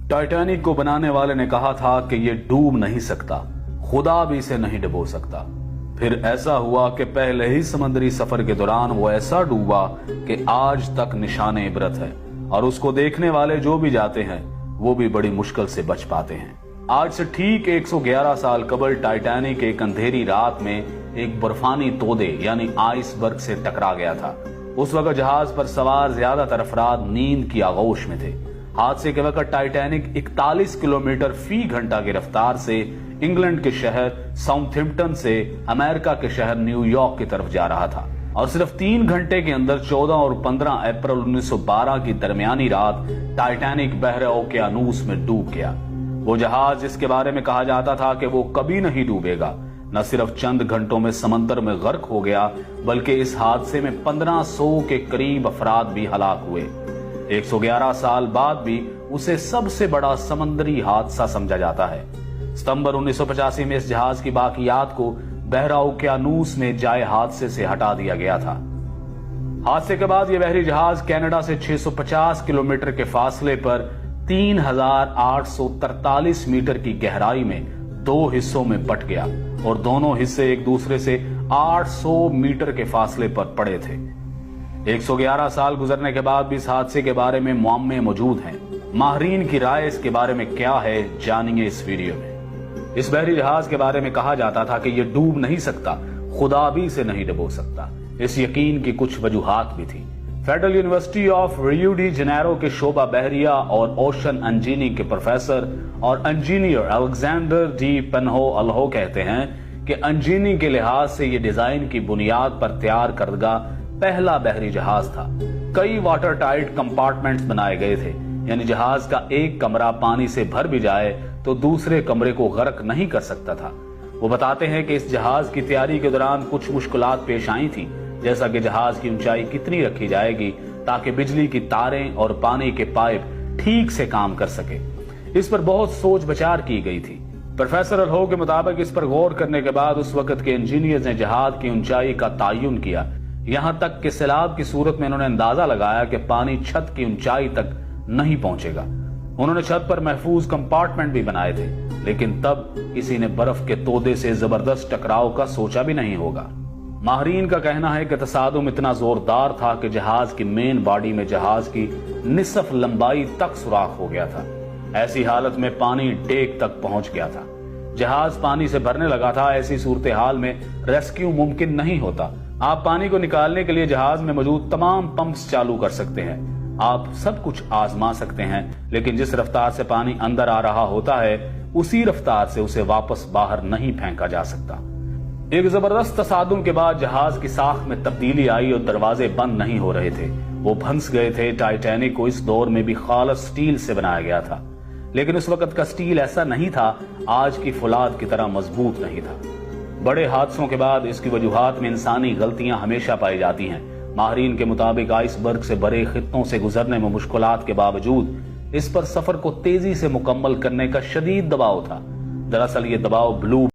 Titanic को बनाने वाले ने कहा था कि ये डूब नहीं सकता, खुदा भी इसे नहीं डुबो सकता। फिर ऐसा हुआ कि पहले ही समुद्री सफर के दौरान वो ऐसा डूबा कि आज तक निशाने इबरत है, और उसको देखने वाले जो भी जाते हैं वो भी बड़ी मुश्किल से बच पाते हैं। आज से ठीक 111 साल कबल टाइटैनिक एक अंधेरी रात में एक बर्फानी तोदे यानी आइसबर्ग से टकरा गया था। उस वक्त जहाज पर सवार ज्यादातर अफराद नींद की आगोश में थे। हादसे के वक्त टाइटैनिक 41 किलोमीटर फी घंटा की रफ्तार से इंग्लैंड के शहर साउथहैम्पटन से अमेरिका के शहर न्यूयॉर्क की तरफ जा रहा था, और सिर्फ 3 घंटे के अंदर 14 और 15 अप्रैल 1912 की दरमियानी रात टाइटैनिक बहरे ओकेयानूस में डूब गया। वो जहाज जिसके बारे में कहा जाता था कि वो कभी नहीं डूबेगा, न सिर्फ चंद घंटों में समंदर में गर्क हो गया, बल्कि इस हादसे में 1500 के करीब अफराद भी हलाक हुए। 111 साल बाद भी उसे सबसे बड़ा समंदरी हादसा समझा जाता है। सितंबर 1985 में इस जहाज की बाकियात को बहरा ओकेयानूस में जाए हादसे से हटा दिया गया था। हादसे के बाद यह बहरी जहाज कनाडा से 650 किलोमीटर के फासले पर 3843 मीटर की गहराई में 2 हिस्सों में बट गया, और दोनों हिस्से एक दूसरे से 800 मीटर के फासले पर पड़े थे। 111 साल गुजरने के बाद भी इस हादसे के बारे में मुअम्मे मौजूद हैं। माहिरीन की राय इसके बारे में क्या है, जानिए इस वीडियो में। इस बहरी जहाज के बारे में कहा जाता था कि यह डूब नहीं सकता, खुदा भी इसे नहीं डुबो सकता। इस यकीन की कुछ वजूहात भी थी। Federal university of Rio de Janeiro के शोबा बहरिया और ओशन इंजीनियरिंग के प्रोफेसर और इंजीनियर अलेक्जेंडर डी पेन्हो अल्हो कहते हैं कि इंजीनियरिंग के लिहाज से यह डिजाइन की बुनियाद पर तैयार करदा पहला बहरी जहाज था। कई वाटर टाइट कंपार्टमेंट्स बनाए गए थे, यानी जहाज का एक कमरा पानी से भर भी जाए तो दूसरे कमरे को गर्क नहीं कर सकता था। वो बताते हैं कि इस जहाज की तैयारी के दौरान कुछ मुश्किलात पेश आई थी, जैसा कि जहाज की ऊंचाई कितनी रखी जाएगी ताकि बिजली की तारें और पानी के पाइप ठीक से काम कर सके। इस पर बहुत सोच विचार की गई थी। प्रोफेसर अल्हो के मुताबिक इस पर गौर करने के बाद उस वक्त के इंजीनियर्स ने जहाज की ऊंचाई का तयन किया। यहां तक कि सैलाब की सूरत में उन्होंने अंदाजा लगाया कि पानी छत की ऊंचाई तक नहीं पहुंचेगा। उन्होंने छत पर महफूज कंपार्टमेंट भी बनाए थे, लेकिन तब किसी ने बर्फ के तोदे से जबरदस्त टकराव का सोचा भी नहीं होगा। माहिरीन का कहना है कि तसादुम इतना जोरदार था कि जहाज की मेन बॉडी में जहाज की निसफ लंबाई तक सुराख हो गया था। ऐसी हालत में पानी डेक तक पहुंच गया था। जहाज पानी से भरने लगा था। ऐसी सूरत हाल में रेस्क्यू मुमकिन नहीं होता। आप पानी को निकालने के लिए जहाज में मौजूद तमाम पंप्स चालू कर सकते हैं, आप सब कुछ आजमा सकते हैं, लेकिन जिस रफ्तार से पानी अंदर आ रहा होता है उसी रफ्तार से उसे वापस बाहर नहीं फेंका जा सकता। एक जबरदस्त तसादुम के बाद जहाज की साख में तब्दीली आई और दरवाजे बंद नहीं हो रहे थे, वो भंस गए थे। टाइटैनिक को इस दौर में भी खालस स्टील से बनाया गया था, लेकिन उस वक्त का स्टील ऐसा नहीं था, आज की फौलाद की तरह मजबूत नहीं था। बड़े हादसों के बाद इसकी वजूहात में इंसानी गलतियां हमेशा पाई जाती हैं। माहिरीन के मुताबिक आइसबर्ग से भरे खित्तों से गुजरने में मुश्किलात के बावजूद इस पर सफर को तेजी से मुकम्मल करने का शदीद दबाव था। दरअसल ये दबाव ब्लू